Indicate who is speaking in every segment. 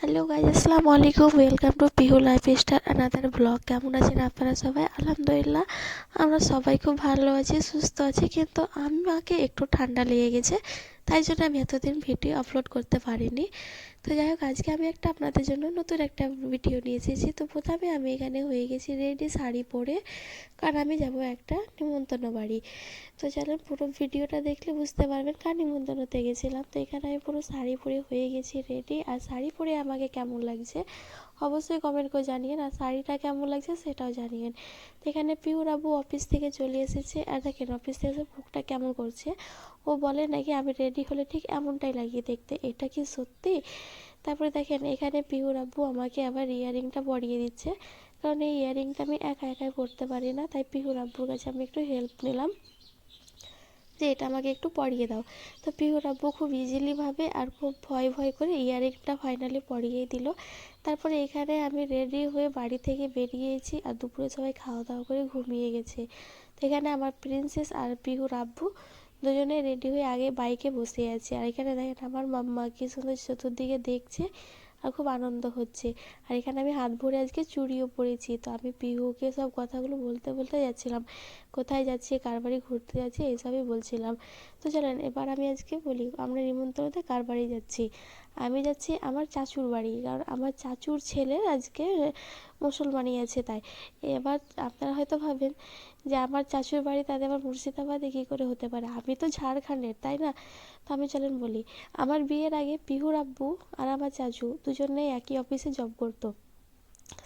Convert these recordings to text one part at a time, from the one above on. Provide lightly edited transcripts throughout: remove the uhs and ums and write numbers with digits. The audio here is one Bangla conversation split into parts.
Speaker 1: হ্যালো গাইজ, আসসালামু আলাইকুম। Welcome to Pihu lifestyle another blog. কেমন আছেন আপনারা সবাই? আলহামদুলিল্লাহ আমরা সবাই খুব ভালো আছি, সুস্থ আছি। কিন্তু আমাকে একটু ঠান্ডা লেগে গেছে, তাই জন্য আমি এতদিন ভিডিও আপলোড করতে পারিনি। তো যাই হোক, আজকে আমি আপনাদের জন্য নতুন একটা ভিডিও নিয়ে এসেছি। তো প্রথমে আমি এখানে হয়ে গেছি রেডি শাড়ি পরে, কারণ আমি যাব একটা নিমন্ত্রণ বাড়ি। তো চলেন, পুরো ভিডিওটা দেখলে বুঝতে পারবেন কার নিমন্ত্রণতে গেছিলাম। তো এখানে আমি পুরো শাড়ি পরে হয়ে গেছি রেডি। আর শাড়ি পরে আমাকে কেমন লাগছে অবশ্যই কমেন্ট করে জানিয়েন, আর শাড়িটা কেমন লাগছে সেটাও জানিয়েন। তো এখানে পিহুর আব্বু অফিস থেকে চলে এসেছে। আর দেখেন অফিস থেকে এসে মুখটা কেমন করছে। ও বলে নাকি আমি রেডি হলে ঠিক এমনটাই লাগিয়ে দেখতে, এটা কি সত্যি? তারপরে দেখেন এখানে পিহুর আব্বু আমাকে আবার ইয়ারিংটা পরিয়ে দিচ্ছে, কারণ এই ইয়ারিংটা আমি একা একাই পরতে পারি না। তাই পিহুর আব্বুর কাছে আমি একটু হেল্প নিলাম যে এটা আমাকে একটু পরিয়ে দাও। তো পিহুর আব্বু খুব ইজিলিভাবে আর খুব ভয় ভয় করে ইয়ারিংটা ফাইনালি পরিয়ে দিল। তারপরে এখানে আমি রেডি হয়ে বাড়ি থেকে বেরিয়েছি, আর দুপুরে সবাই খাওয়া দাওয়া করে ঘুমিয়ে গেছে। তো এখানে আমার প্রিন্সেস আর পিহুর আব্বু দুজনে রেডি হয়ে আগে বাইকে বসে আছে। আর এখানে দেখেন আমার মাম্মা কি সুন্দর চতুর্দিকে দেখছে আর খুব আনন্দ হচ্ছে। আর এখানে আমি হাত ভরে আজকে চুড়িও পরেছি। তো আমি পিহুকে সব কথাগুলো বলতে বলতে যাচ্ছিলাম, কোথায় যাচ্ছি, কার বাড়ি ঘুরতে যাচ্ছি, এইসবই বলছিলাম। তো চলেন এবার আমি আজকে বলি আমরা নিমন্ত্রণতে কার বাড়ি যাচ্ছি। আমি যাচ্ছি আমার চাচুর বাড়ি, কারণ আমার চাচুর ছেলের আজকে মুসলমানি আছে। তাই এবার আপনারা হয়তো ভাবেন যে আমার চাচুর বাড়ি তাদের আবার মুর্শিদাবাদে কী করে হতে পারে, আমি তো ঝাড়খণ্ডের, তাই না? তো আমি চলেন বলি, আমার বিয়ের আগে পিহুর আব্বু আর আমার চাচু দুজনেই একই অফিসে জব করতো।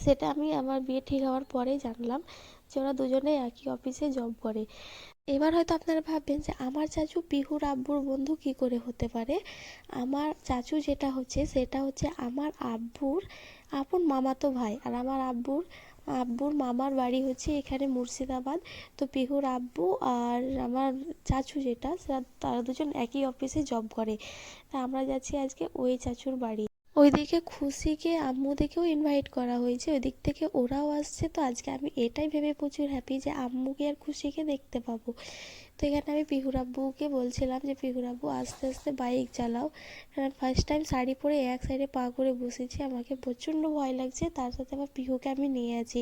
Speaker 1: সেটা আমি আমার বিয়ে ঠিক হওয়ার পরেই জানলাম যে ওরা দুজনেই একই অফিসে জব করে। এবার হয়তো আপনারা ভাববেন যে আমার চাচু পিহুর আব্বুর বন্ধু কি করে হতে পারে। আমার চাচু যেটা হচ্ছে সেটা হচ্ছে আমার আব্বুর আপন মামাতো ভাই, আর আমার আব্বুর আব্বুর মামার বাড়ি হচ্ছে এখানে মুর্শিদাবাদ। তো পিহুর আব্বু আর আমার চাচু যেটা সেটা তারা দুজন একই অফিসে জব করে। তা আমরা যাচ্ছি আজকে ওই চাচুর বাড়ি। ওইদিকে খুশিকে আম্মুদেরকেও ইনভাইট করা হয়েছে, ওই দিক থেকে ওরাও আসছে। তো আজকে আমি এটাই ভেবে প্রচুর হ্যাপি যে আম্মুকে আর খুশিকে দেখতে পাবো। তো এখানে আমি পিহুর আব্বুকে বলছিলাম যে পিহুর আব্বু আস্তে আস্তে বাইক চালাও, কারণ ফার্স্ট টাইম শাড়ি পরে এক সাইডে পা করে বসেছি, আমাকে প্রচণ্ড ভয় লাগছে। তার সাথে আবার পিহুকে আমি নিয়ে আছি,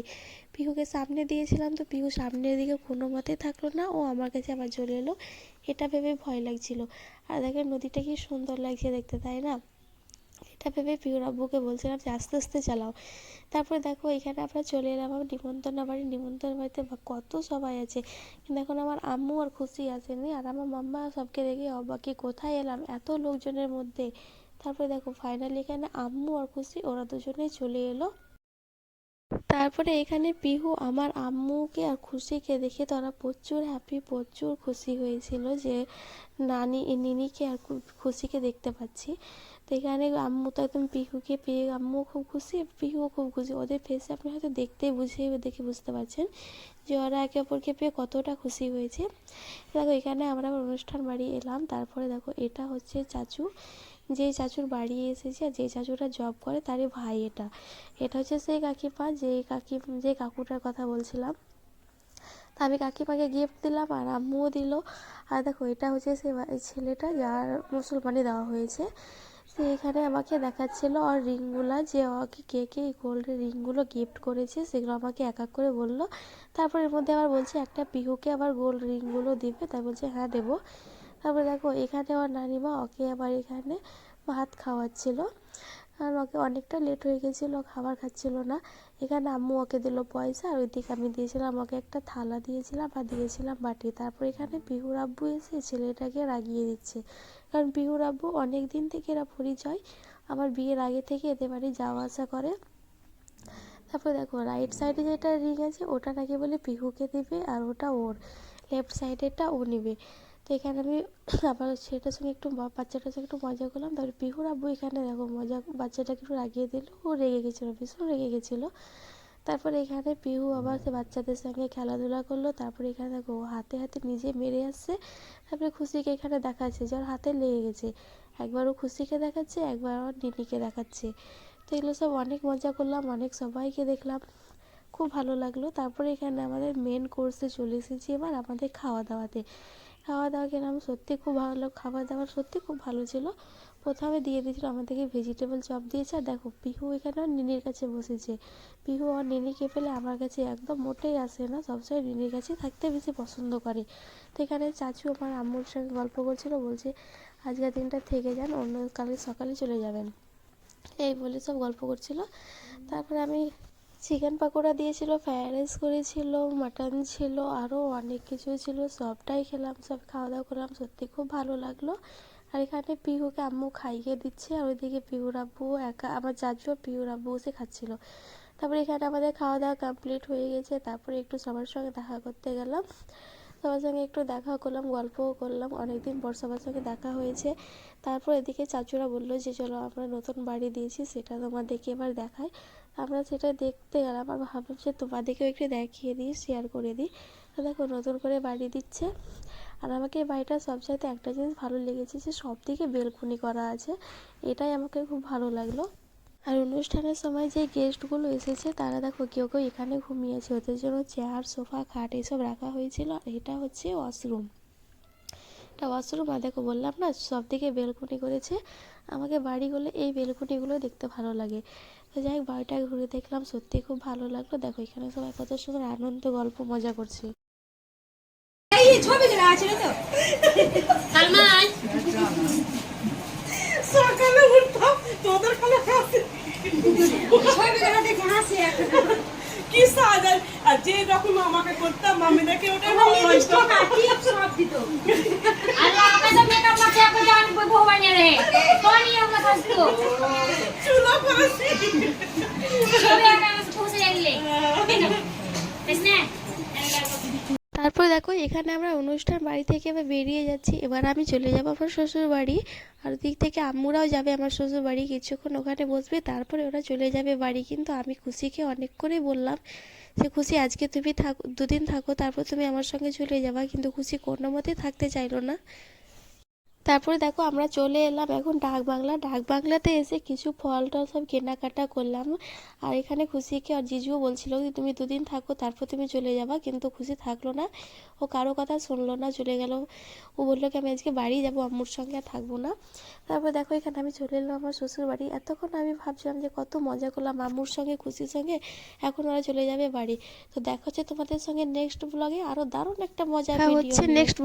Speaker 1: পিহুকে সামনে দিয়েছিলাম, তো পিহু সামনের দিকে কোনো মতে থাকলো না, ও আমার কাছে আবার চলে এলো। এটা ভেবে ভয় লাগছিল। আর দেখেন নদীটা কি সুন্দর লাগছে দেখতে, তাই না? এটা ভেবে পিহুর আব্বুকে বলছিলাম যে আস্তে আস্তে চালাও। তারপরে দেখো এখানে আমরা চলে এলাম আমার নিমন্ত্রণ বাড়ি। নিমন্ত্রণ বাড়িতে কত সবাই আছে, কিন্তু এখন আমার আম্মু আর খুশি আসেনি। আর আমার মাম্মা সবকে দেখে অবাক, কি কোথায় এলাম এত লোকজনের মধ্যে। তারপরে দেখো ফাইনালি এখানে আম্মু আর খুশি ওরা দুজনেই চলে এলো। তারপরে এখানে পিহু আমার আম্মুকে আর খুশিকে দেখে তারা প্রচুর হ্যাপি, প্রচুর খুশি হয়েছিল যে নিনিকে আর খুশিকে দেখতে পাচ্ছি। তো এখানে আম্মু তো একদম পিহুকে পেয়ে আম্মু খুব খুশি, পিহুও খুব খুশি। ওদের ফেসে আপনি হয়তো দেখে বুঝতে পারছেন যে ওরা একে অপরকে পেয়ে কতটা খুশি হয়েছে। দেখো এখানে আমরা অনুষ্ঠান বাড়ি এলাম। তারপরে দেখো এটা হচ্ছে চাচু, যেই চাচুর বাড়ি এসেছি আর যে চাচুটা জব করে তারই ভাই। এটা এটা হচ্ছে সেই কাকিমা যে কাকুটার কথা বলছিলাম। তা আমি কাকিমাকে গিফট দিলাম আর আম্মুও দিল। আর দেখো এটা হচ্ছে সে ছেলেটা যার মুসলমানি দেওয়া হয়েছে। সে এখানে আমাকে দেখাচ্ছিল আর রিংগুলা, যে আমাকে কে কে এই গোল্ডের রিংগুলো গিফট করেছে সেগুলো আমাকে এক এক করে বললো। তারপর এর মধ্যে আবার বলছে একটা পিহুকে আবার গোল্ড রিংগুলো দিবে, তাই বলছে হ্যাঁ দেবো। তারপরে দেখো এখানে আমার নানিমা ওকে আবার এখানে ভাত খাওয়াচ্ছিল, আর ওকে অনেকটা লেট হয়ে গেছিলো, খাবার খাচ্ছিল না। এখানে আম্মু ওকে দিল পয়সা, আর ওইদিকে আমি দিয়েছিলাম ওকে একটা থালা দিয়েছিলাম আর দিয়েছিলাম বাটি। তারপর এখানে পিহুর আব্বু এসে ছেলেটাকে রাগিয়ে দিচ্ছে, কারণ পিহুর আব্বু অনেক দিন থেকে এরা পরিচয়, আমার বিয়ের আগে থেকে এদের বাড়ি যাওয়া আসা করে। তারপর দেখো রাইট সাইডে যেটা রিং আছে ওটা নাকি বলে পিহুকে দেবে, আর ওটা ওর, লেফট সাইডেরটা ও নেবে। তো এখানে আমি আবার ছেলেটার সঙ্গে একটু বাচ্চাটার সঙ্গে একটু মজা করলাম। তারপরে পিহুর আব্বু এখানে দেখো মজা বাচ্চাটাকে একটু রাগিয়ে দিল, ও রেগে গেছিলো, ভীষণ রেগে গেছিলো। তারপরে এখানে পিহু আবার সে বাচ্চাদের সঙ্গে খেলাধুলা করলো। তারপরে এখানে দেখো হাতে হাতে নিজে মেরে আসছে। তারপরে খুশিকে এখানে দেখাচ্ছে যে ওর হাতে লেগে গেছে, একবারও খুশিকে দেখাচ্ছে, একবার আমার নিনিকে দেখাচ্ছে। তো এগুলো সব অনেক মজা করলাম, অনেক সবাইকে দেখলাম, খুব ভালো লাগলো। তারপরে এখানে আমাদের মেন কোর্সে চলে এসেছি এবার আমাদের খাওয়া দাওয়াতে। খাওয়া দাওয়া খেলাম, সত্যি খুব ভালো, খাবার দাবার সত্যি খুব ভালো ছিল। প্রথমে দিয়ে দিয়েছিল আমাদেরকে ভেজিটেবল চপ দিয়েছে। আর দেখো পিহু এখানে নিনির কাছে বসেছে। পিহু আর নিনিকে পেলে আমার কাছে একদম মোটেই আসে না, সবসময় নিনির কাছে থাকতে বেশি পছন্দ করে। তো এখানে চাচু আমার আম্মুর সঙ্গে গল্প করছিল, বলছে আজকের দিনটা থেকে যান, অন্য কালকে সকালে চলে যাবেন, এই বলে সব গল্প করছিল। তারপরে আমি চিকেন পকোড়া দিয়েছিল, ফ্রায়েড রাইস করেছিল, মাটন ছিল, আরও অনেক কিছু ছিল, সবটাই খেলাম, সব খাওয়া দাওয়া করলাম, সত্যি খুব ভালো লাগলো। আর এখানে পিহুকে আম্মু খাইয়ে দিচ্ছে, আর ওইদিকে পিহুর আব্বু একা, আমার চাচু আর পিহুর আব্বু বসে খাচ্ছিল। তারপরে এখানে আমাদের খাওয়া দাওয়া কমপ্লিট হয়ে গেছে। তারপরে একটু সবার সঙ্গে দেখা করতে গেলাম, সবার সঙ্গে একটু দেখা করলাম, গল্পও করলাম, অনেকদিন পর সবার সঙ্গে দেখা হয়েছে। তারপর এদিকে চাচুরা বললো যে চলো আমরা নতুন বাড়ি দিয়েছি সেটা তোমাদেরকে এবার দেখাই। আমরা সেটা দেখতে গেলাম, আর ভাবলাম যে তোমাদেরকেও একটু দেখিয়ে দিই, শেয়ার করে দিই। তো দেখো নতুন করে বাড়ি দিচ্ছে। আর আমাকে এই বাড়িটার সবচাইতে একটা জিনিস ভালো লেগেছে যে সব দিকে বেলকনি করা আছে, এটাই আমাকে খুব ভালো লাগলো। আর অনুষ্ঠানের সময় যে গেস্টগুলো এসেছে তারা দেখো কেউ কেউ এখানে ঘুমিয়েছে, ওদের জন্য চেয়ার সোফা খাট এইসব রাখা হয়েছিল। আর এটা হচ্ছে ওয়াশরুম, এটা ওয়াশরুম। আর দেখো বললাম না সব দিকে বেলকনি করেছে, আমাকে বাড়িগুলো এই বেলকনিগুলো দেখতে ভালো লাগে। তো যাই হোক বাড়িটা ঘুরে দেখলাম, সত্যি খুব ভালো লাগলো। দেখো এখানে সবাই কত সুন্দর আনন্দ গল্প মজা করছে।
Speaker 2: সকালে উঠতাম তোদের খালে হাসি কি সাজাল, আর যে রকম আমাকে করতাম মামি দেখে ওটা ভালো লাগতো। চুলা করেছি
Speaker 1: তারপর দেখো এখানে আমরা অনুষ্ঠান বাড়ি থেকে এবার বেরিয়ে যাচ্ছি, এবার আমি চলে যাবো আমার শ্বশুর বাড়ি। আর দিক থেকে আম্মুরাও যাবে আমার শ্বশুর বাড়ি, কিছুক্ষণ ওখানে বসবে, তারপরে ওরা চলে যাবে বাড়ি। কিন্তু আমি খুশিকে অনেক করে বললাম যে খুশি আজকে তুমি থাকো, দুদিন থাকো, তারপর তুমি আমার সঙ্গে চলে যাবা, কিন্তু খুশি কোনো মতেই থাকতে চাইলো না। তারপরে দেখো আমরা চলে এলাম এখন ডাকবাংলা। ডাকবাংলাতে এসে কিছু ফল টল সব কেনাকাটা করলাম। আর এখানে খুশিকে আর জিজুও বলছিল যে তুমি দুদিন থাকো তারপর তুমি চলে যাবা, কিন্তু খুশি থাকলো না, ও কারো কথা শুনলো না, চলে গেল। ও বললো কি আমি আজকে বাড়ি যাবো, আম্মুর সঙ্গে আর থাকবো না। তারপর দেখো এখানে আমি চলে এলাম আমার শ্বশুর বাড়ি। এতক্ষণ আমি ভাবছিলাম যে কত মজা করলাম আম্মুর সঙ্গে খুশির সঙ্গে, এখন ওরা চলে যাবে বাড়ি। তো দেখা হচ্ছে তোমাদের সঙ্গে নেক্সট ব্লগে আরও দারুণ একটা মজা ভিডিও হচ্ছে নেক্সট